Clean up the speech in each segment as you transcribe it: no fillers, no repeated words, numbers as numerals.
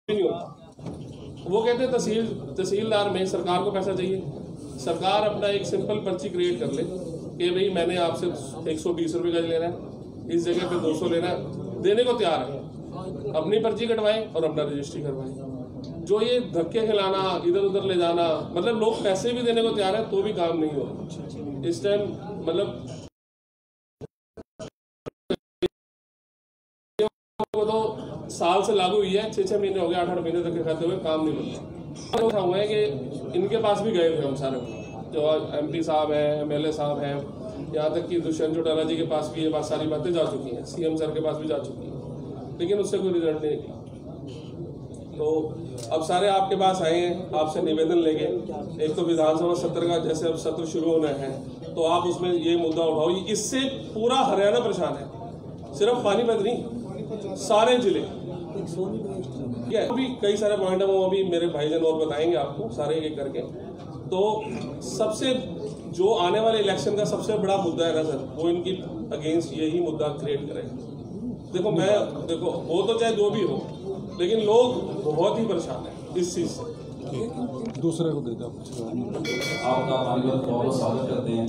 नहीं होता। वो कहते हैं तहसीलदार में सरकार को पैसा चाहिए। सरकार अपना एक सिंपल पर्ची क्रिएट कर ले कि भाई मैंने आपसे 120 रुपये गज लेना है, इस जगह पे 200 लेना है, देने को तैयार है। अपनी पर्ची कटवाएं और अपना रजिस्ट्री करवाएं। जो ये धक्के खिलाना, इधर उधर ले जाना, मतलब लोग पैसे भी देने को तैयार है तो भी काम नहीं हो रहा इस टाइम। मतलब तो साल से लागू हुई है, 6-6 महीने हो गए, 8-8 महीने तक खाते हुए काम नहीं बनता। लोग हुआ है कि इनके पास भी गए थे हम सारे, जो MP साहब हैं, MLA साहब हैं, यहाँ तक कि दुष्यंत चौटाला जी के पास भी ये बात सारी बातें जा चुकी हैं, CM सर के पास भी जा चुकी हैं, लेकिन उससे कोई रिजल्ट नहीं निकला। तो अब सारे आपके पास आए हैं, आपसे निवेदन लेंगे। एक तो विधानसभा सत्र का जैसे अब सत्र शुरू होना है तो आप उसमें ये मुद्दा उठाओ। इससे पूरा हरियाणा परेशान है, सिर्फ पानीपत नहीं, सारे जिले। अभी कई सारे पॉइंट है, वो अभी मेरे भाईजान और बताएंगे आपको सारे एक करके। तो सबसे जो आने वाले इलेक्शन का सबसे बड़ा मुद्दा है ना सर, वो इनकी अगेंस्ट यही मुद्दा क्रिएट करेगा। देखो वो तो चाहे जो भी हो, लेकिन लोग बहुत ही परेशान है इस चीज से। दूसरे को देते आपका पानीपत बहुत स्वागत करते हैं।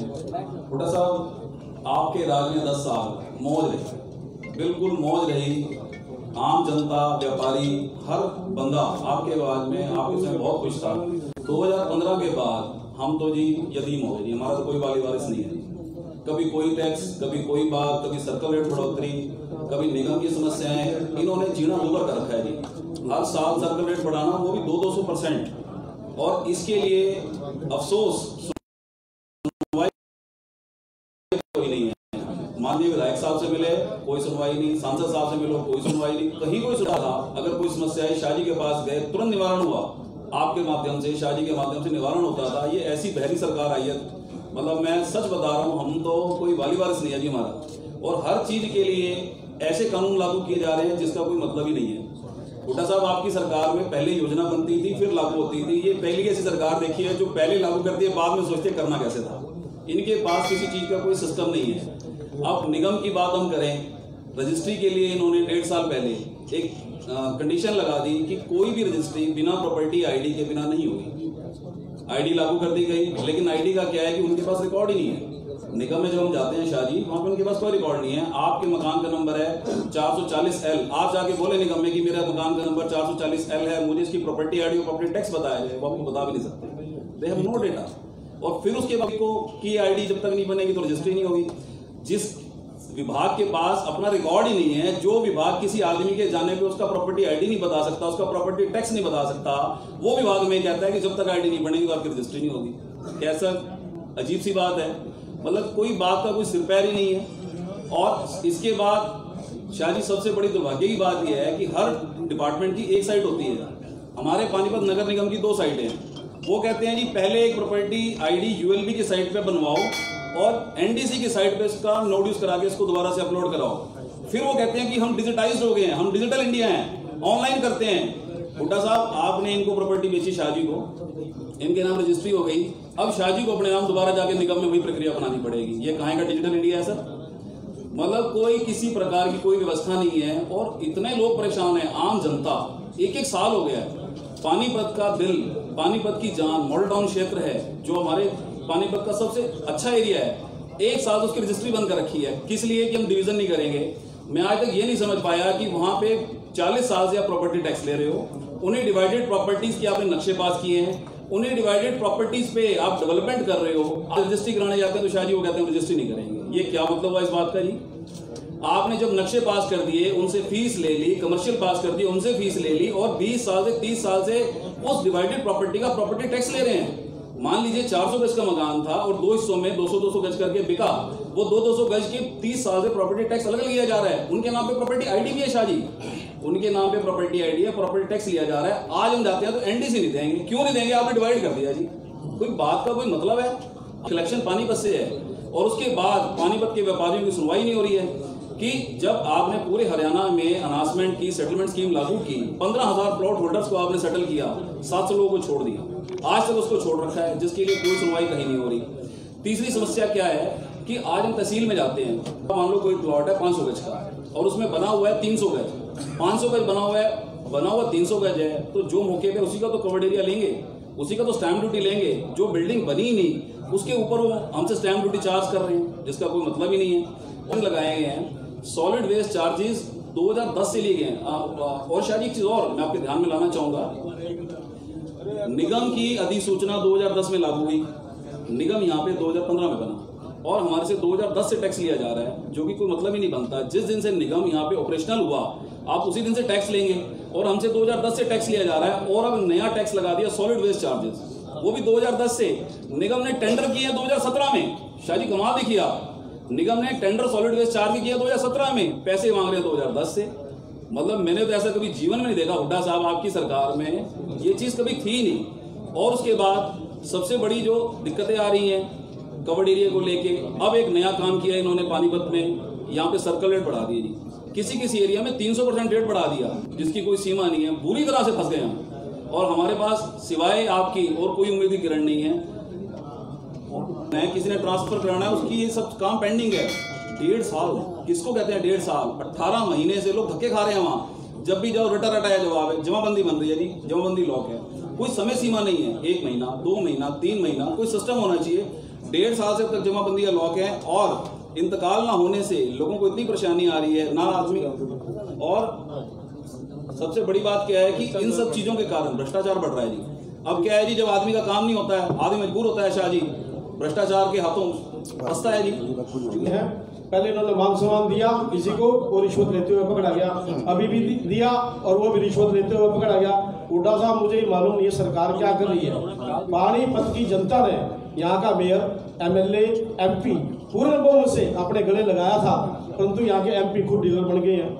छोटा साहब, आपके राज में 10 साल मौज रही, बिल्कुल मौज रही। आम जनता, व्यापारी, हर बंदा आपके राज में आपके साथ बहुत खुश था। 2015 के बाद हम तो जी यतीम हो गए जी, हमारा तो कोई वाली वारिस नहीं है। कभी कोई टैक्स, कभी कोई बात, कभी सर्कल रेट बढ़ोतरी, कभी निगम की समस्याएं, इन्होंने जीना दूभर कर रखा है जी। हर साल सर्कल रेट बढ़ाना, वो भी 200%। और इसके लिए अफसोस कोई नहीं है। माननीय विधायक साहब से मिले, कोई सुनवाई नहीं, सांसद साहब से मिलो, कोई सुनवाई नहीं, कहीं कोई सुनवाई था। अगर कोई समस्या है, शाहजी के पास गए, तुरंत निवारण हुआ। आपके माध्यम से, शाहजी के माध्यम से निवारण होता था। ये ऐसी बहरी सरकार आई है, मतलब मैं सच बता रहा हूँ, हम तो कोई वाली वारिस नहीं है जी हमारा। और हर चीज के लिए ऐसे कानून लागू किए जा रहे हैं जिसका कोई मतलब ही नहीं है। भुट्टा साहब, आपकी सरकार में पहले योजना बनती थी, फिर लागू होती थी। ये पहली ऐसी सरकार देखी है जो पहले लागू करती है, बाद में सोचते करना कैसे था। इनके पास किसी चीज का कोई सिस्टम नहीं है। अब निगम की बात हम करें, रजिस्ट्री के लिए इन्होंने 1.5 साल पहले एक कंडीशन लगा दी कि कोई भी रजिस्ट्री बिना प्रॉपर्टी ID के बिना नहीं होगी। ID लागू कर दी गई, लेकिन ID का क्या है कि उनके पास रिकॉर्ड ही नहीं है। निगम में जब हम जाते हैं शाहजी, वहां पे उनके पास कोई रिकॉर्ड नहीं है। आपके मकान का नंबर है 440L, आप जाके बोले निगम में कि मेरा मकान का नंबर 440L है, मुझे इसकी प्रॉपर्टी ID और प्रॉपर्टी टैक्स बताया जाए, वो आपको बता भी नहीं सकते। They have no data. और फिर उसके बाद की ID जब तक नहीं बनेगी तो रजिस्ट्री नहीं होगी। जिस विभाग के पास अपना रिकॉर्ड ही नहीं है, जो विभाग किसी आदमी के जाने पे उसका प्रॉपर्टी ID नहीं बता सकता, उसका प्रॉपर्टी टैक्स नहीं बता सकता, वो विभाग में कहता है कि जब तक ID नहीं बनेगी तो आपकी रजिस्ट्री नहीं होगी। कैसा अजीब सी बात है, मतलब कोई बात का कोई सिर पैर ही नहीं है। और इसके बाद शाहजी, सबसे बड़ी दुर्भाग्य की बात यह है कि हर डिपार्टमेंट की एक साइट होती है। हमारे पानीपत नगर निगम की 2 साइटें हैं। वो कहते हैं जी पहले एक प्रॉपर्टी ID ULB की साइट पे बनवाओ और NDC की साइट पे इसका नोट यूज करा के इसको दोबारा से अपलोड कराओ। फिर वो कहते हैं कि हम डिजिटाइज्ड हो गए हैं, हम डिजिटल इंडिया हैं, ऑनलाइन करते हैं। भुट्टा साहब, आपने इनको प्रॉपर्टी बेची शाहजी को, इनके नाम रजिस्ट्री हो गई, अब शाहजी को अपने नाम दोबारा जाके निगम में वही प्रक्रिया बनानी पड़ेगी। ये कहाँ का डिजिटल इंडिया है सर? मतलब कोई किसी प्रकार की कोई व्यवस्था नहीं है और इतने लोग परेशान हैं, आम जनता। 1-1 साल हो गया है। पानीपत का दिल, पानीपत की जान, मॉडल टाउन क्षेत्र है जो हमारे पानीपत का सबसे अच्छा एरिया है, 1 साल उसकी रजिस्ट्री बंद कर रखी है। किस लिए? कि हम डिवीजन नहीं करेंगे। मैं आज तक ये नहीं समझ पाया कि वहां पे 40 साल से आप प्रॉपर्टी टैक्स ले रहे हो, उन्हें डिवाइडेड प्रॉपर्टीज के आपने नक्शे पास किए हैं, उन्हें डिवाइडेड प्रॉपर्टीज पे आप डेवलपमेंट कर रहे हो, आप रजिस्ट्री कराने जाते हैं तो शायद वो कहते हैं रजिस्ट्री नहीं करेंगे। ये क्या मतलब हुआ इस बात का जी? आपने जब नक्शे पास कर दिए, उनसे फीस ले ली, कमर्शियल पास कर दिए, उनसे फीस ले ली, और 20 साल से 30 साल से उस डिवाइडेड प्रॉपर्टी का प्रॉपर्टी टैक्स ले रहे हैं। मान लीजिए 400 गज का मकान था और 2 हिस्सों में 200-200 गज करके बिका, वो 200-200 गज के 30 साल से प्रॉपर्टी टैक्स अलग लिया जा रहा है। उनके नाम पे प्रॉपर्टी ID भी है शाहजी, उनके नाम पे प्रॉपर्टी ID है, प्रॉपर्टी टैक्स लिया जा रहा है। आज हम जाते हैं तो NDC नहीं देंगे। क्यों नहीं देंगे? आपने डिवाइड कर दिया जी। कोई बात का कोई मतलब है? इलेक्शन पानीपत से है और उसके बाद पानीपत के व्यापारियों की सुनवाई नहीं हो रही है कि जब आपने पूरे हरियाणा में अनाउंसमेंट की, सेटलमेंट स्कीम लागू की, 15,000 प्लॉट होल्डर्स को आपने सेटल किया, 700 लोगों को छोड़ दिया, आज तक उसको छोड़ रखा है, जिसके लिए कोई सुनवाई कहीं नहीं हो रही। तीसरी समस्या क्या है कि आज हम तहसील में जाते हैं, मान लो कोई प्लॉट है 500 गज का और उसमें बना हुआ है 300 गज, 500 गज बना हुआ है बना हुआ 300 गज है, तो जो मौके पे उसी का तो कवर्ड एरिया लेंगे, उसी का तो स्टैंप ड्यूटी लेंगे। जो बिल्डिंग बनी ही नहीं उसके ऊपर वो हमसे स्टैंप ड्यूटी चार्ज कर रहे हैं, जिसका कोई मतलब ही नहीं है। उन लगाए गए हैं सॉलिड वेस्ट चार्जेस 2010 से लिए गए हैं। और शायद एक चीज और मैं आपके ध्यान में लाना चाहूंगा, निगम की अधिसूचना 2010 में लागू हुई, निगम यहाँ पे 2015 में बना और हमारे से 2010 से टैक्स लिया जा रहा है, जो कि कोई मतलब ही नहीं बनता। जिस दिन से निगम यहाँ पे ऑपरेशनल हुआ आप उसी दिन से टैक्स लेंगे और हमसे 2010 से टैक्स लिया जा रहा है। और अब नया टैक्स लगा दिया सॉलिड वेस्ट चार्जेस, वो भी 2010 से। निगम ने टेंडर किया 2017 में, शायद कमाल देखिए आप, निगम ने टेंडर सॉलिड वेस्ट चार्ज किया 2017 में, पैसे मांग रहे हैं 2010 से। मतलब मैंने तो ऐसा कभी जीवन में नहीं देखा हुड्डा साहब आपकी सरकार में, ये चीज कभी थी नहीं। और उसके बाद सबसे बड़ी जो दिक्कतें आ रही हैं कवर्ड एरिया को लेके, अब एक नया काम किया इन्होंने पानीपत में, यहाँ पे सर्कल रेट बढ़ा दिए जी, किसी एरिया में 300% रेट बढ़ा दिया, जिसकी कोई सीमा नहीं है। बुरी तरह से फंस गए हम और हमारे पास सिवाय आपकी और कोई उम्मीद की किरण नहीं है। किसी ने ट्रांसफर कराना है, उसकी ये सब काम पेंडिंग है। 1.5 साल किसको कहते हैं 1.5 साल? 18 महीने से लोग धक्के खा रहे हैं वहां। जब भी जाओ रटा रटाया जवाब है, जमाबंदी बन रही है जी, जमाबंदी लॉक है, कोई समय सीमा नहीं है। 1 महीना, 2 महीना, 3 महीना, कोई सिस्टम होना चाहिए। 1.5 साल से तक जमाबंदी का लॉक है और इंतकाल ना होने से लोगों को इतनी परेशानी आ रही है ना आदमी। और सबसे बड़ी बात क्या है कि इन सब चीजों के कारण भ्रष्टाचार बढ़ रहा है जी। अब क्या है जी, जब आदमी का काम नहीं होता है, आदमी मजबूर होता है शाह जी, भ्रष्टाचार के हाथों फंसता है जी। पहले इन्होंने मान सम्मान दिया किसी को, वो रिश्वत लेते हुए पकड़ा गया, अभी भी दिया और वो भी रिश्वत लेते हुए पकड़ा गया। हुड्डा साहब मुझे मालूम नहीं है सरकार क्या कर रही है। पानीपत की जनता ने यहाँ का मेयर, MLA, MP पूर्ण बहुमत से अपने गले लगाया था, परंतु यहाँ के MP खुद डीलर बन गए हैं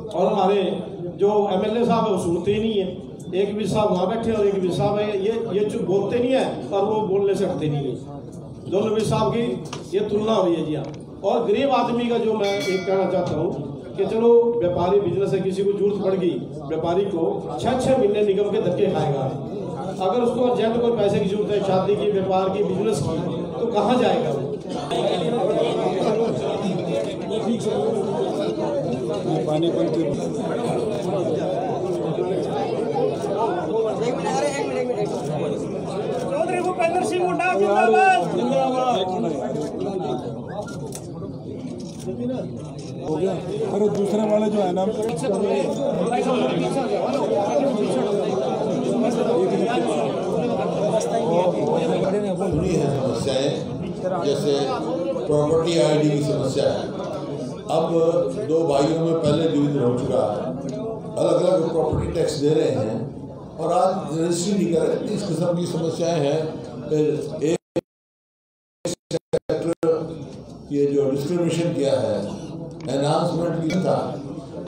और हमारे जो MLA साहब है वो सुनते ही नहीं है। एक भी साहब वहाँ बैठे और एक भी साहब है ये चुप बोलते नहीं है और वो बोलने से हटते नहीं है। दोनों भी साहब की ये तुलना हुई है जी। हाँ, और गरीब आदमी का जो मैं एक कहना चाहता हूँ कि चलो व्यापारी बिजनेस है, किसी को जरूरत पड़ गई, व्यापारी को 6-6 महीने निगम के धक्के खाएगा। अगर उसको अर्जेंट कोई पैसे की जरूरत है, शादी की, व्यापार की, बिजनेस की, तो कहाँ जाएगा वो? चौधरी भूपेंद्र सिंह हुड्डा जिंदाबाद। हो गया। अरे दूसरे वाले जो है ना, सुनी है समस्याएं, जैसे प्रॉपर्टी ID की समस्या है। अब 2 भाइयों में पहले डिवीजन हो चुका है, अलग अलग प्रॉपर्टी टैक्स दे रहे हैं और आज रजिस्ट्री नहीं कर रहे। इस किस्म की समस्याएं हैं। एक सेक्टर ये जो डिस्क्रिमिनेशन किया है, एनहांसमेंट की था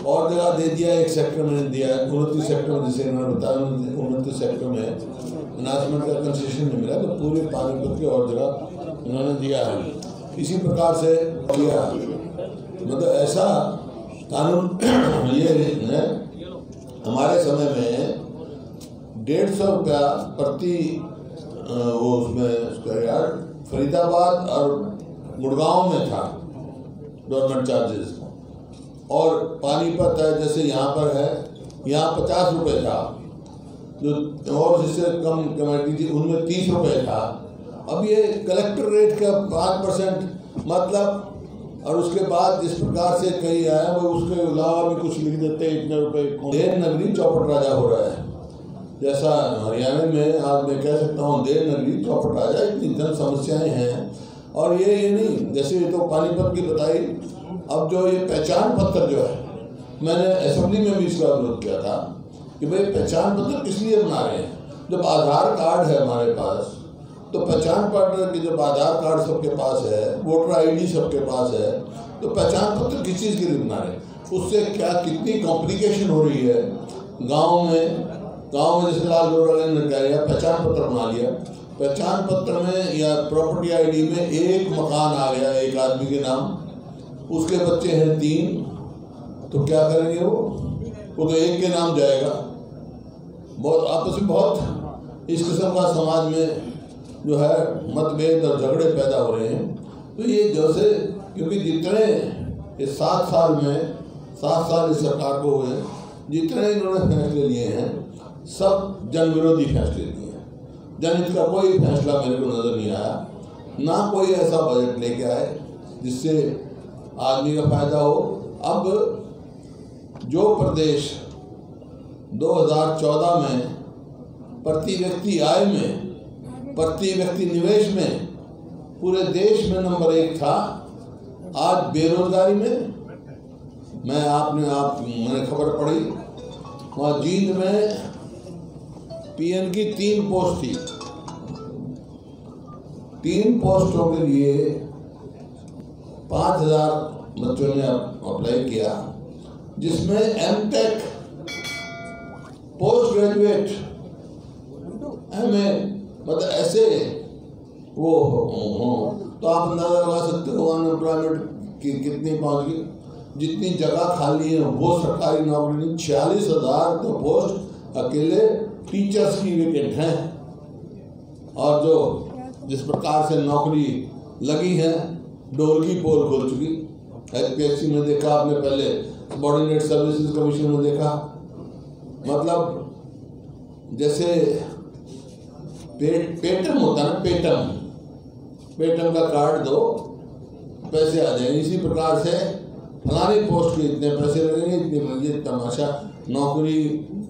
और जगह दे दिया, एक सेक्टर में दिया, 29 सेक्टर में, जैसे इन्होंने बताया 29 सेक्टर में एनहांसमेंट का कंसेशन नहीं मिला, तो पूरे पानीपत के और जगह उन्होंने दिया है। इसी प्रकार से किया, मतलब ऐसा कानून ये है। हमारे समय में 150 रुपया प्रति वो उसमें यार फरीदाबाद और गुड़गांव में था गवर्नमेंट चार्जेस, और पानीपत है जैसे यहाँ पर है, यहाँ 50 रुपये था, जो और जिससे कम कमेटी थी उनमें 30 रुपये था। अब ये कलेक्टर रेट का 5% मतलब, और उसके बाद जिस प्रकार से कहीं आया वो उसके अलावा भी कुछ लिख देते हैं, इतने रुपये। देव नगरी चौपट राजा हो रहा है, जैसा हरियाणा में आज मैं कह सकता हूँ देव नगरी चौपट राजा। इतनी जन समस्याएं हैं और ये नहीं, जैसे तो पानीपत की बताई। अब जो ये पहचान पत्र जो है, मैंने असेंबली में भी इसका विरोध किया था कि भाई पहचान पत्र किस लिए बना रहे हैं? जब आधार कार्ड है हमारे पास, तो पहचान पत्र की जब आधार कार्ड सबके पास है, वोटर ID सबके पास है, तो पहचान पत्र किस चीज़ के लिए बना रहे हैं? उससे क्या कितनी कॉम्प्लिकेशन हो रही है गाँव में जैसे लाल जोड़ा ने कहा पहचान पत्र बना लिया, पहचान पत्र में या प्रॉपर्टी ID में एक मकान आ गया एक आदमी के नाम, उसके बच्चे हैं 3, तो क्या करेंगे वो तो एक के नाम जाएगा। बहुत आपस में बहुत इस किस्म का समाज में जो है मतभेद और झगड़े पैदा हो रहे हैं। तो ये जैसे क्योंकि जितने इस 7 साल में 7 साल इस सरकार को हुए, जितने इन्होंने फैसले लिए हैं सब जन विरोधी फैसले लिए हैं। जनहित का कोई फैसला मेरे को नजर नहीं आया, ना कोई ऐसा बजट लेके आए जिससे आदमी का फायदा हो। अब जो प्रदेश 2014 में प्रति व्यक्ति आय में, प्रति व्यक्ति निवेश में पूरे देश में नंबर 1 था, आज बेरोजगारी में मैंने खबर पढ़ी वहाँ जींद में पीएन की 3 पोस्ट थी। 3 पोस्टों के लिए 5000 बच्चों ने अप्लाई किया, जिसमें एमटेक, पोस्ट ग्रेजुएट, एमए, मतलब ऐसे वो हो तो आप अंदाजा लगा सकते हो अनएम्प्लॉयमेंट की कितनी पहुंच गई। जितनी जगह खाली है वो सरकारी नौकरी नहीं, 46,000 तो पोस्ट अकेले टीचर्स की वेकेंट हैं। और जो जिस प्रकार से नौकरी लगी है, डोर की पोल खोल चुकी। HPSC में देखा आपने, पहले सबऑर्डिनेट सर्विसेज कमीशन में देखा, मतलब जैसे पेटम होता है ना, पेटम का कार्ड दो पैसे आ जाएंगे। इसी प्रकार से फलानी पोस्ट के इतने पैसे लगेंगे, इतने तमाशा। नौकरी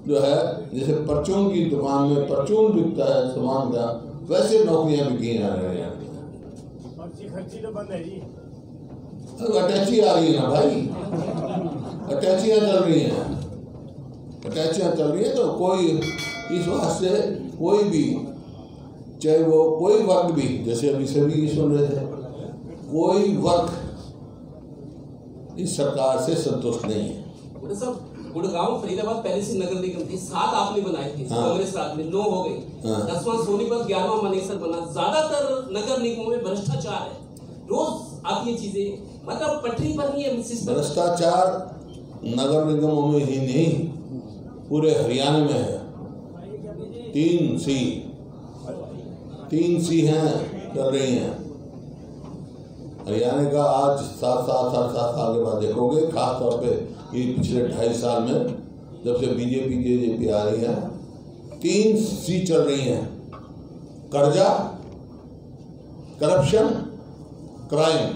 जो है जैसे परचून की दुकान में परचून बिकता है सामान का, वैसे नौकरियां बिकी जा रही हैं। खर्ची तो बंद है जी, अटैची आ रही है ना भाई, अटैचियाँ चल रही हैं, अटैचियाँ चल रही हैं। तो कोई इस वास्ते कोई भी, चाहे वो कोई वर्ग भी, जैसे अभी सभी सुन रहे थे, कोई वर्ग इस सरकार से संतुष्ट नहीं है। गुड़गांव फरीदाबाद पहले से नगर निगम थी, 7 आपने बनाए थे, कांग्रेस राज में 9 हो गई, 10वां सोनीपत, 11वां मनेसर बना। ज्यादातर नगर निगमों में भ्रष्टाचार है, रोज आती है चीजें, मतलब पटरी पर नहीं है। भ्रष्टाचार नगर निगमों में ही नहीं, पूरे हरियाणा में है। 3 सी हैं चल रही हैं हरियाणा का। आज 7 साल के बाद देखोगे, खास तौर पे ये पिछले 2.5 साल में जब से बीजेपी आ रही है, 3 सी चल रही हैं: कर्जा, करप्शन, क्राइम।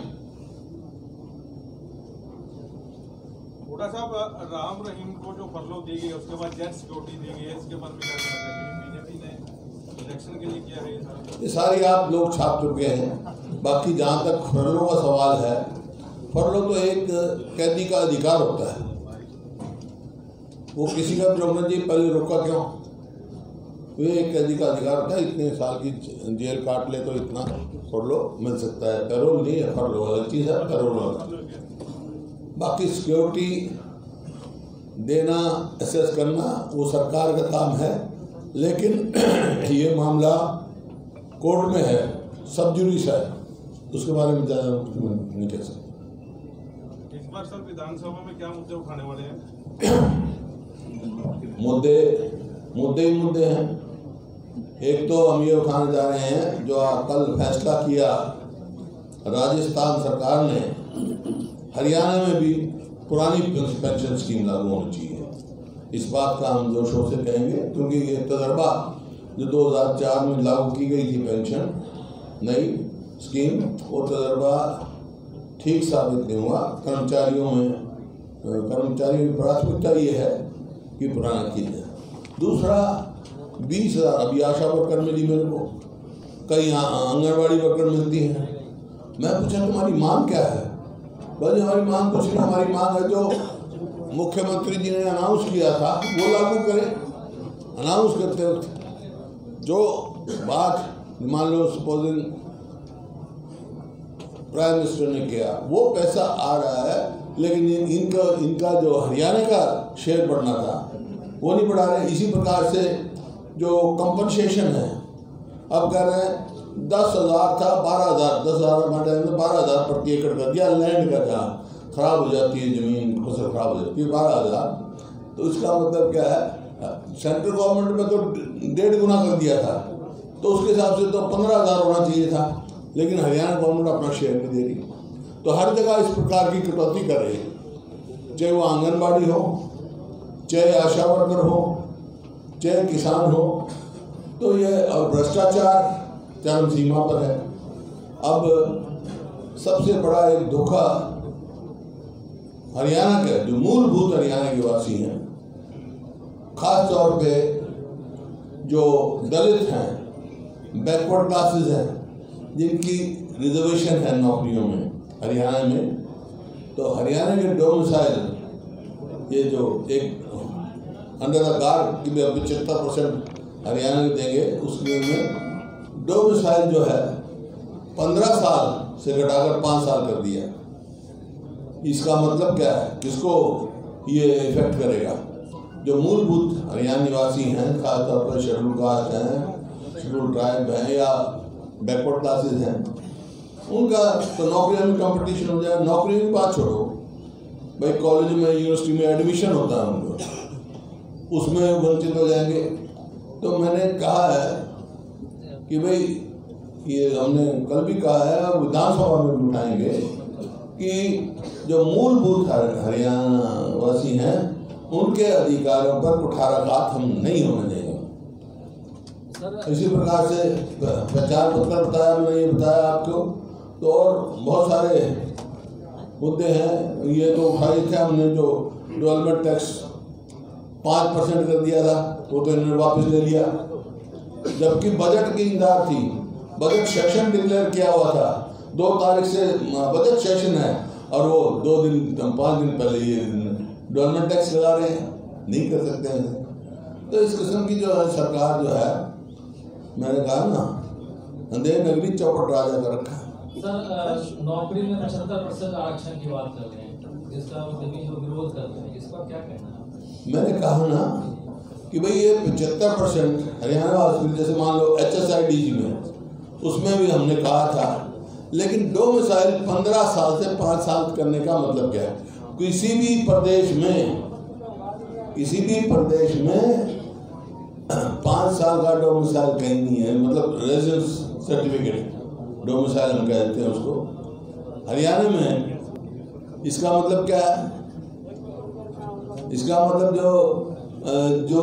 हुड्डा साहब, राम रहीम को जो फरलो दी गई, उसके बाद जेट सिक्योरिटी दी गई है, इसके बारे में क्या कहना चाहिए? बीजेपी ने इलेक्शन के लिए किया है ये सारी आप लोग छाप चुके हैं। बाकी जहाँ तक फरलो का सवाल है, फरलो तो एक कैदी का अधिकार होता है, वो किसी का भी रोकना चाहिए। पहले रोका क्यों? ये एक कैदी का अधिकार होता है, इतने साल की जेल काट ले तो इतना फरलो मिल सकता है। पैरोल नहीं है, फरलो अलग चीज़ है, पैरोल अलग। बाकी सिक्योरिटी देना, असेस करना वो सरकार का काम है, लेकिन ये मामला कोर्ट में है, सब जुडिस है, उसके बारे में ज़्यादा नहीं कह सकते। इस बार सर विधानसभा में क्या मुद्दे उठाने वाले हैं? मुद्दे हैं। एक तो हम ये उठाने जा रहे हैं, जो कल फैसला किया राजस्थान सरकार ने, हरियाणा में भी पुरानी पेंशन स्कीम लागू होनी चाहिए। इस बात का हम जोशों से कहेंगे, क्योंकि ये तजर्बा जो 2004 में लागू की गई थी पेंशन नई स्कीम, वो तजर्बा ठीक साबित नहीं हुआ। कर्मचारियों की प्राथमिकता ये है कि पुराना की जाए। दूसरा, 20,000 अभी आशा वर्कर मिली मेरे को, कई आंगनबाड़ी वर्कर मिलती हैं। मैं पूछा तुम्हारी मांग क्या है? भाई हमारी मांग कुछ नहीं, हमारी मांग है जो मुख्यमंत्री जी ने अनाउंस किया था वो लागू करें। अनाउंस करते वक्त जो बात मान लो सपोजिंग प्राइम मिनिस्टर ने किया, वो पैसा आ रहा है, लेकिन इनका जो हरियाणा का शेयर बढ़ना था वो नहीं बढ़ा रहे। इसी प्रकार से जो कंपनसेशन है, अब कह रहे हैं 10,000 था 12,000, 10,000 12,000 प्रति एकड़ कर दिया। लैंड का जहाँ खराब हो जाती है जमीन, फसल खराब हो जाती है, 12,000। तो इसका मतलब क्या है? सेंट्रल गवर्नमेंट में तो 1.5 गुना कर दिया था, तो उसके हिसाब से तो 15,000 होना चाहिए था, लेकिन हरियाणा गवर्नमेंट अपना शेयर नहीं दे रही। तो हर जगह इस प्रकार की कटौती कर रही है, चाहे वो आंगनबाड़ी हो, चाहे आशा वर्कर हो, चाहे किसान हो, तो ये और भ्रष्टाचार चरम सीमा पर है। अब सबसे बड़ा एक धोखा हरियाणा के जो मूलभूत हरियाणा के वासी हैं, खास तौर पे जो दलित हैं, बैकवर्ड क्लासेस हैं, जिनकी रिजर्वेशन है नौकरियों में हरियाणा में, तो हरियाणा के डोमिसाइल ये जो एक अंडर द गार्ड की 75% हरियाणा के देंगे, उसमें डोमिसाइल जो है 15 साल से घटाकर 5 साल कर दिया। इसका मतलब क्या है, किसको ये इफेक्ट करेगा? जो मूलभूत हरियाणा निवासी हैं, खासतौर पर शेड्यूल कास्ट हैं, शेड्यूल ट्राइब हैं या बैकवर्ड क्लासेस हैं, उनका तो नौकरियों में कंपटीशन हो जाए। नौकरियों की बात छोड़ो भाई, कॉलेज में यूनिवर्सिटी में एडमिशन होता है उनको, उसमें वंचित हो जाएंगे। तो मैंने कहा है कि भाई ये हमने कल भी कहा है और विधानसभा में भी उठाएंगे कि जो मूलभूत हरियाणा वासी हैं उनके अधिकारों पर कुठाराघात हम नहीं होने देंगे। इसी प्रकार से प्रचार पत्र बताया, मैंने ये बताया आपको, तो और बहुत सारे मुद्दे हैं। ये तो उठाए थे हमने, जो डेवलपमेंट टैक्स 5% कर दिया था, वो तो इन्होंने वापस ले लिया, जबकि बजट की इंतजार थी। बजट सेशन डिक्लेयर किया हुआ था, 2 तारीख से बजट सेशन है और वो 5 दिन पहले ये डेवलपमेंट टैक्स लगा रहे हैं। नहीं कर सकते हैं। तो इस किस्म की जो है सरकार जो है, मैंने कहा ना, अंधेर नगरी चौपट राजा का रखा है। सर, नौकरी में 75% आरक्षण की बात कर रहे हैं, जिसका सभी लोग विरोध कर रहे हैं, इसका क्या कहना है? मैंने कहा ना कि भाई ये 75% हरियाणा वासी, जैसे मान लो HSIDG में, उसमें भी हमने कहा था, लेकिन डोमिसाइल 15 साल से 5 साल करने का मतलब क्या है? किसी भी प्रदेश में 5 साल का डोमिसाइल कहीं नहीं है, मतलब रेजिडेंस सर्टिफिकेट डोमिसाइल हम कहते हैं उसको। हरियाणा में इसका मतलब क्या है? इसका मतलब जो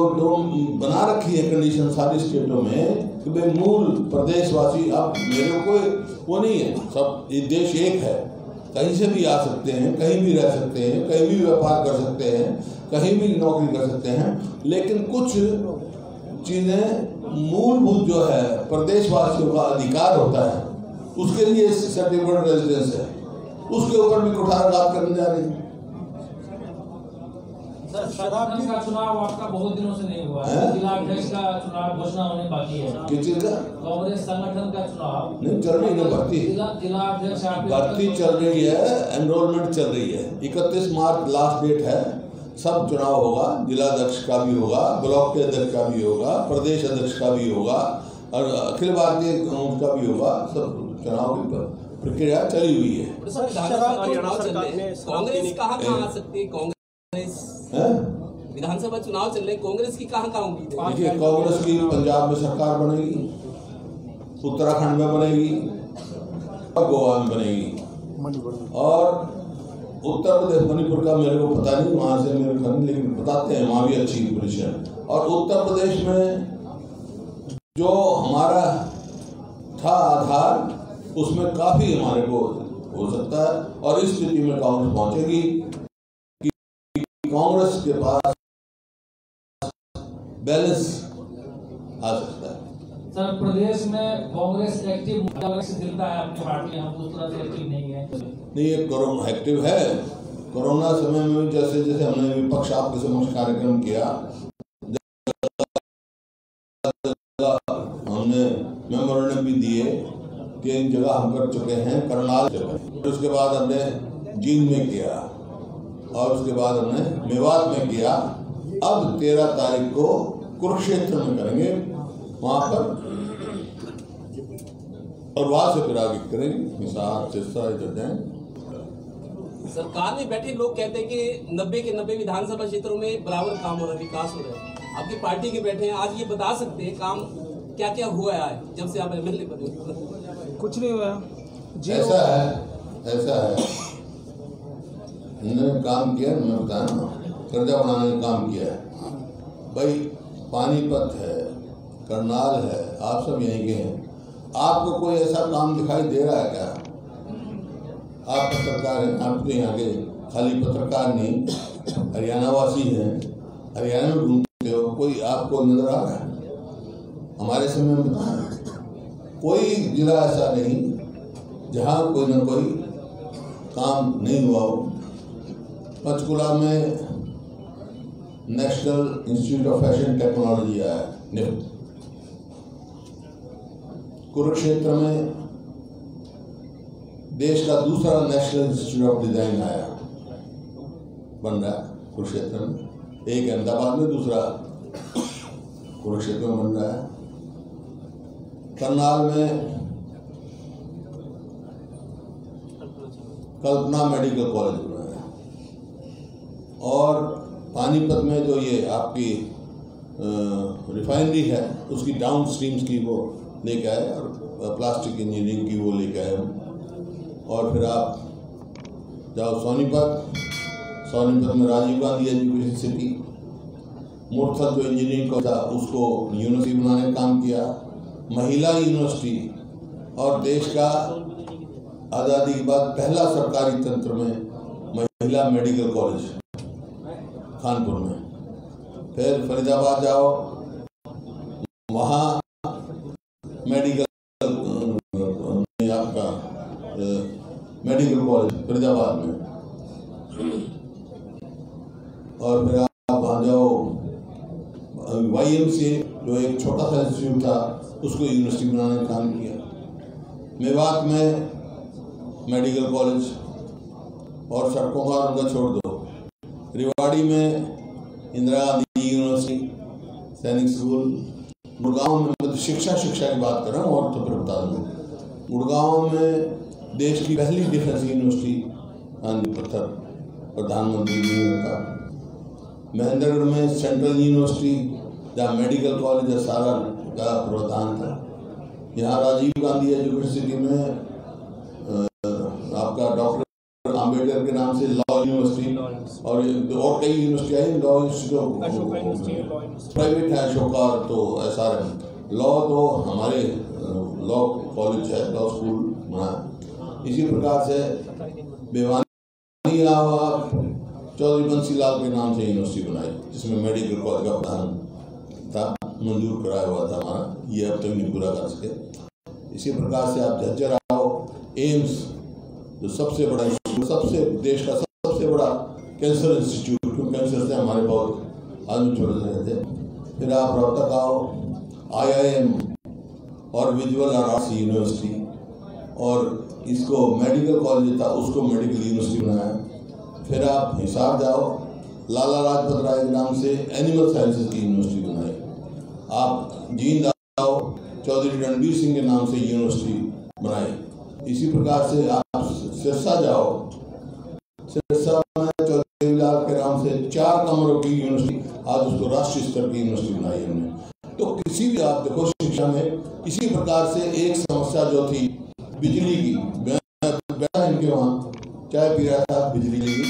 बना रखी है कंडीशन सारी स्टेटों में कि भाई मूल प्रदेशवासी, अब मेरे को वो नहीं है, सब ये देश एक है, कहीं से भी आ सकते हैं, कहीं भी रह सकते हैं, कहीं भी व्यापार कर सकते हैं, कहीं भी नौकरी कर सकते हैं, लेकिन कुछ चीज़ें मूलभूत जो है प्रदेशवासियों का अधिकार होता है, उसके लिए सर्टिफिकेट रेजिडेंस है, उसके ऊपर भी कुठाराघात करने जा रही है। शराब का चुनाव आपका बहुत दिनों से नहीं हुआ है, जिला अध्यक्ष का चुनाव घोषणा होने बाकी है। किस चीज का? कांग्रेस संगठन का चुनाव नहीं चल रही है, जिला अध्यक्ष भर्ती चल रही है, एनरोलमेंट चल रही है। 31 मार्च लास्ट डेट है, सब चुनाव होगा, जिला अध्यक्ष का भी होगा, ब्लॉक के अध्यक्ष का भी होगा, प्रदेश अध्यक्ष का भी होगा और अखिल भारतीय का भी होगा। सब चुनाव की प्रक्रिया चली हुई है। कांग्रेस कहाँ आ सकती है? कांग्रेस विधानसभा चुनाव चल रहे, कांग्रेस की कहाँ उम्मीद है? देखिए, कांग्रेस की पंजाब में सरकार बनेगी, उत्तराखंड में बनेगी और गोवा में बनेगी, और उत्तर प्रदेश मणिपुर का मेरे को पता नहीं, वहाँ से मेरे को, लेकिन बताते हैं वहाँ भी अच्छी पोजीशन। और उत्तर प्रदेश में जो हमारा था आधार, उसमें काफी हमारे को हो सकता है, और इस स्थिति में कांग्रेस पहुंचेगी कि कांग्रेस के पास बैलेंस आ सकता है। सर, प्रदेश में कांग्रेस एक्टिव दिखता है, अपनी पार्टी हम उस तरह से एक्टिव नहीं है। नहीं, ये एक्टिव है। कोरोना समय में जैसे जैसे हमने विपक्ष आपके समक्ष कार्यक्रम किया, हमने मेमोरेंडम भी दिए कि इन जगह हम कर चुके हैं, करनाल जगह, उसके बाद हमने जींद में किया और उसके बाद हमने मेवात में किया। अब 13 तारीख को कुरुक्षेत्र में करेंगे वहां पर, और वहां से फिर आगे करेंगे, हिसार सिरसा इधर जाएंगे। सरकार में बैठे लोग कहते हैं कि 90 के 90 विधानसभा क्षेत्रों में बराबर काम हो रहा है, विकास हो रहा है। आपकी पार्टी के बैठे हैं, आज ये बता सकते हैं काम क्या क्या हुआ है जब से आप MLA बने? कुछ नहीं हुआ। ऐसा है, इन्होंने काम किया, मैं बताया ना, कर्जा बनाने का काम किया है। भाई पानीपत है, करनाल है, आप सब यहीं के हैं, आपको कोई ऐसा काम दिखाई दे रहा है क्या? आप पत्रकार हैं, आप तो यहाँ के खाली पत्रकार नहीं, हरियाणा वासी हैं, हरियाणा में घूमते हो, कोई आपको नजर आ रहा है? हमारे समय में बताएं, कोई जिला ऐसा नहीं जहाँ कोई ना कोई काम नहीं हुआ हो। पंचकुला में national institute of fashion technology आया है, निफ्ट। कुरुक्षेत्र में देश का दूसरा नेशनल इंस्टीट्यूट ऑफ डिजाइन आया, बन रहा है कुरुक्षेत्र में। एक अहमदाबाद में, दूसरा कुरुक्षेत्र में बन रहा है। करनाल में कल्पना मेडिकल कॉलेज बना है, और पानीपत में जो ये आपकी रिफाइनरी है उसकी डाउन स्ट्रीम्स की वो लेके आए, और प्लास्टिक इंजीनियरिंग की वो लेके आए हम। और फिर आप जाओ सोनीपत, सोनीपत में राजीव गांधी एजुकेशन सिटी, मुरथल जो इंजीनियरिंग का था उसको यूनिवर्सिटी बनाने का काम किया, महिला यूनिवर्सिटी, और देश का आज़ादी के बाद पहला सरकारी तंत्र में महिला मेडिकल कॉलेज कानपुर में। फिर फरीदाबाद जाओ, वहाँ मेडिकल आपका मेडिकल कॉलेज फरीदाबाद में। और फिर आप वहाँ जाओ, YMCA जो एक छोटा सा इंस्टीट्यूट था उसको यूनिवर्सिटी बनाने का काम किया। मेवात में मेडिकल कॉलेज, और सड़कों का उनका छोड़ दो। रेवाड़ी में इंदिरा गांधी यूनिवर्सिटी, सैनिक स्कूल। गुड़गांव में, मतलब शिक्षा की बात कर रहा हूँ, और तो फिर बता दूँ। गुड़गांव में देश की पहली डिफेंस यूनिवर्सिटी गांधी पत्थर प्रधानमंत्री ने रखा। महेंद्रगढ़ में सेंट्रल यूनिवर्सिटी जहाँ मेडिकल कॉलेज है सारा का प्रावधान था। यहाँ राजीव गांधी एजुकेशन सिटी में आपका डॉक्टर आम्बेडकर के नाम से लॉ यूनिवर्सिटी, और कई university I. Law institute private है, अशोका, तो SRM लॉ तो हमारे लॉ कॉलेज है, लॉ स्कूल बना। इसी प्रकार से भिवानी इलाहाबाद चौधरी बंसीलाल के नाम से यूनिवर्सिटी बनाई, जिसमें मेडिकल कॉलेज का प्लान था, मंजूर कराया हुआ था हमारा, ये अब तक नहीं पूरा कर सके। इसी प्रकार से आप झज्जर आओ, एम्स जो सबसे बड़ा, सबसे देश का सबसे बड़ा कैंसर इंस्टीट्यूट, क्योंकि कैंसर से हमारे बहुत आदमी छोड़ रहे थे। फिर आप रोहतक आओ, IIM और विजुअल आर्ट्स यूनिवर्सिटी, और इसको मेडिकल कॉलेज था उसको मेडिकल यूनिवर्सिटी बनाया। फिर आप हिसार जाओ, लाला लाजपत राय के नाम से एनिमल साइंसेज की यूनिवर्सिटी बनाई। आप जींद आओ, चौधरी रणबीर सिंह के नाम से यूनिवर्सिटी बनाई। इसी प्रकार से आप सिरसा जाओ, सिरसा में चौधरी लाल के नाम से 4 कमरों की यूनिवर्सिटी, आज उसको राष्ट्रीय स्तर की यूनिवर्सिटी बनाई हमने। तो किसी भी आप देखो शिक्षा में इसी प्रकार से एक समस्या जो थी बिजली की, बैठा इनके वहाँ चाय पी रहा था बिजली की,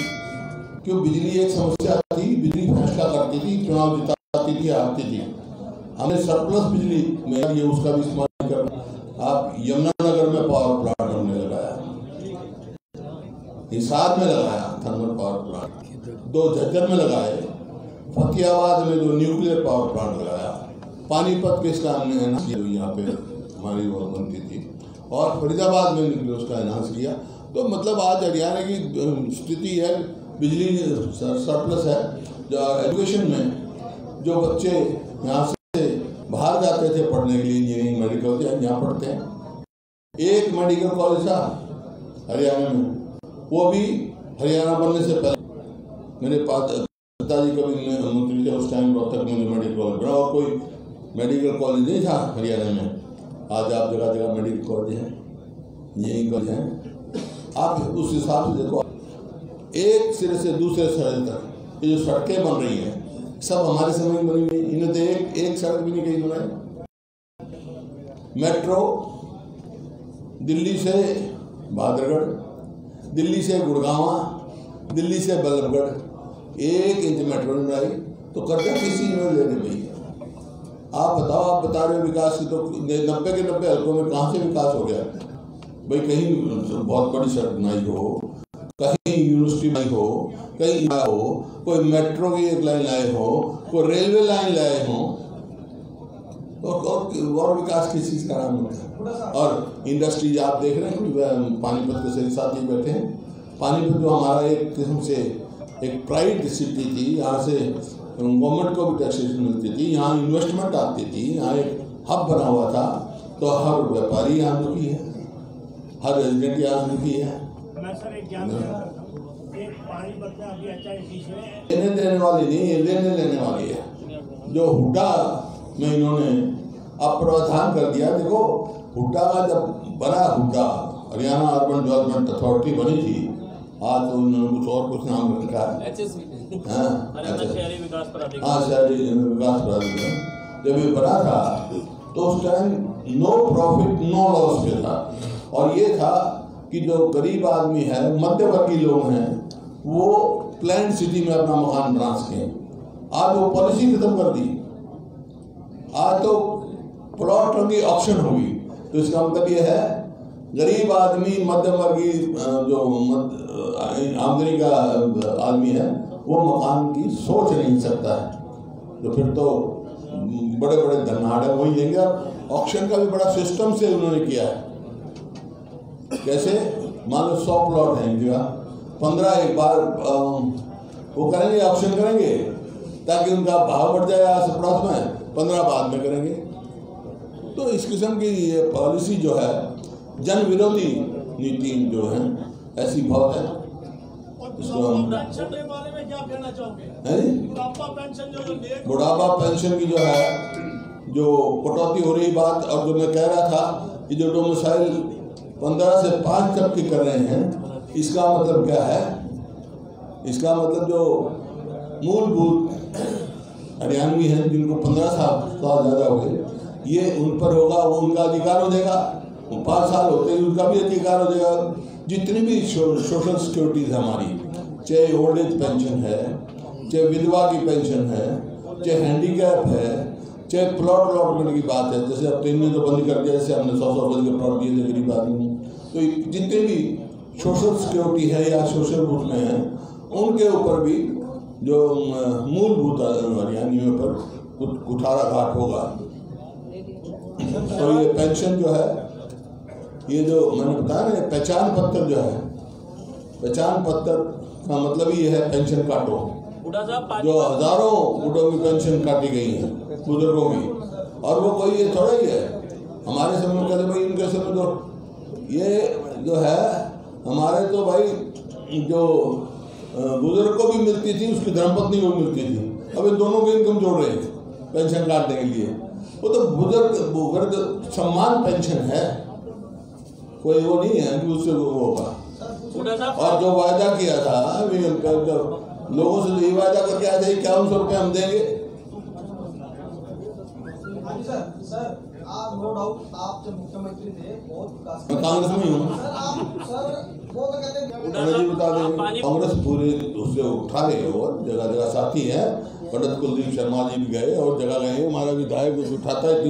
क्यों बिजली एक समस्या थी। बिजली फैसला करती थी, चुनाव जिताती थी, हारती थी। हमने सरप्लस बिजली में ये उसका भी इस्तेमाल कर। आप यमुनानगर में पावर प्लांट हमने लगाया, हिसार में लगाया थर्मल पावर प्लांट, 2 झज्जर में लगाए, फतेहाबाद में जो न्यूक्लियर पावर प्लांट लगाया, पानीपत के इसका हमने एनहांस किया, यहाँ पे हमारी वो बनती थी, और फरीदाबाद में न्यूक्लियर उसका एनहांस किया। तो मतलब आज हरियाणा की स्थिति है, बिजली सरप्लस है। जो एजुकेशन में जो बच्चे यहाँ से बाहर जाते थे पढ़ने के लिए, इंजीनियरिंग मेडिकल, यहाँ पढ़ते हैं। एक मेडिकल कॉलेज था हरियाणा में, वो भी हरियाणा बनने से पहले मेरे पिताजी कभी मंत्री थे उस टाइम, रोहतक में मेडिकल कॉलेज बना, और कोई मेडिकल कॉलेज नहीं था हरियाणा में। आज आप जगह जगह मेडिकल कॉलेज हैं, यही कॉलेज हैं। आप उस हिसाब से देखो, एक सिरे से दूसरे सिरे तक ये जो सड़कें बन रही हैं सब हमारे समय में बनी हुई। इन्हें तो एक सड़क भी नहीं कहीं बनाई। मेट्रो दिल्ली से भादरगढ़, दिल्ली से गुड़गांव, दिल्ली से बल्लभगढ़, 1 इंच मेट्रो नहीं बनाई तो कर्जा किसी ने लेने भैया? आप बताओ, आप बता रहे हो विकास की, तो 90 के 90 हल्कों में कहाँ से विकास हो गया भाई? कहीं बहुत बड़ी सड़क बनाई हो, कहीं यूनिवर्सिटी बनाई हो, कहीं हो, कोई मेट्रो की एक लाइन लाए हो, कोई रेलवे लाइन लाए हो, और विकास किस चीज़ का नाम होता है? और इंडस्ट्रीज आप देख रहे हैं, पानीपत के सही साथ ही बैठे हैं। पानीपत जो हमारा एक किस्म से एक प्राइड सिटी थी, यहाँ से गवर्नमेंट को भी टैक्सेशन मिलती थी, यहाँ इन्वेस्टमेंट आती थी, यहाँ एक हब बना हुआ था, तो हर व्यापारी यहाँ रुकी है, हर रेजिडेंट यहाँ रुकी है। मैं सर एक ज्ञान एक पानीपत में अभी अच्छा लेने देने वाली नहीं, ये लेने लेने वाली है। जो हुड्डा में इन्होंने अब प्रावधान कर दिया, देखो हुड्डा का जब बना, Hooda Haryana urban development authority बनी थी, आज तो उन्होंने कुछ नाम रखा है, शहरी विकास प्राधिकरण। जब ये बना था तो उस time no profit no loss पे था, और ये था कि जो गरीब आदमी है, मध्यवर्गीय लोग हैं, वो प्लान सिटी में अपना मकान बना सकें। आज वो पॉलिसी खत्म कर दी, आज तो प्लॉटों की ऑप्शन होगी। तो इसका मतलब ये है गरीब आदमी, मध्यवर्गीय जो आमदनी का आदमी है, वो मकान की सोच नहीं सकता है, तो फिर तो बड़े बड़े धनाढ़ वही लेंगे। ऑक्शन का भी बड़ा सिस्टम से उन्होंने किया है। कैसे? मान लो 100 प्लॉट हैं जगह, 15 एक बार वो करेंगे, ऑक्शन करेंगे, ताकि उनका भाव बढ़ जाए आस पड़ोस में, 15 बाद में करेंगे। तो इस किस्म की ये पॉलिसी जो है, जन विरोधी नीति जो है, ऐसी बहुत है। इसको हम बारे में क्या कहना चाहोगे? बुढ़ापा पेंशन की जो है, जो कटौती हो रही बात, और जो मैं कह रहा था कि जो डोमिसाइल 15 से 5 तक की कर रहे हैं, इसका मतलब क्या है? इसका मतलब जो मूलभूत हरियाणवी हैं, जिनको 15 साल ज़्यादा हो गए, ये उन पर होगा, वो उनका अधिकार हो जाएगा। 5 साल होते ही उनका भी अधिकार हो जाएगा। जितनी भी सोशल सिक्योरिटीज हमारी, चाहे ओल्ड एज पेंशन है, चाहे विधवा की पेंशन है, चाहे हैंडीकैप है, चाहे प्लॉट अलॉटमेंट की बात है, जैसे अब 3 ने तो बंद कर दिया, जैसे हमने 100 गज के प्लॉट दिए थे गरीब आदमी को। तो जितने भी सोशल सिक्योरिटी है या सोशल रूप में है, उनके ऊपर भी जो मूलभूत हरियाणियों पर कुठाराघात होगा। तो ये पेंशन जो है, ये जो मैंने बताया ना, पहचान पत्र जो है, पहचान पत्र का मतलब ये है पेंशन काटो। जो हजारों बूढ़ों की पेंशन काटी गई है, बुजुर्गों की, और वो कोई ये थोड़ा ही है हमारे समय में कहते भाई, इनके समय तो ये जो है हमारे तो भाई जो बुजुर्ग को भी मिलती थी, उसकी धर्मपत्नी को भी मिलती थी। अब इन दोनों को इनकम जोड़ रहे हैं पेंशन काटने के लिए। वो तो बुजुर्ग सम्मान पेंशन है, कोई वो नहीं है कि उससे वो होगा। और जो वायदा किया था लोगों से, तो ये वायदा करके आ जाए 5100 रुपये हम देंगे। सर आप नो डाउट आप जब मुख्यमंत्री थे बहुत विकास, मैं कांग्रेस में ही हूँ। बता दें, कांग्रेस पूरे उससे उठा रहे हो, जगह जगह साथी है, पंडित कुलदीप शर्मा जी भी गए और जगह गए, हमारा विधायक उठाता है।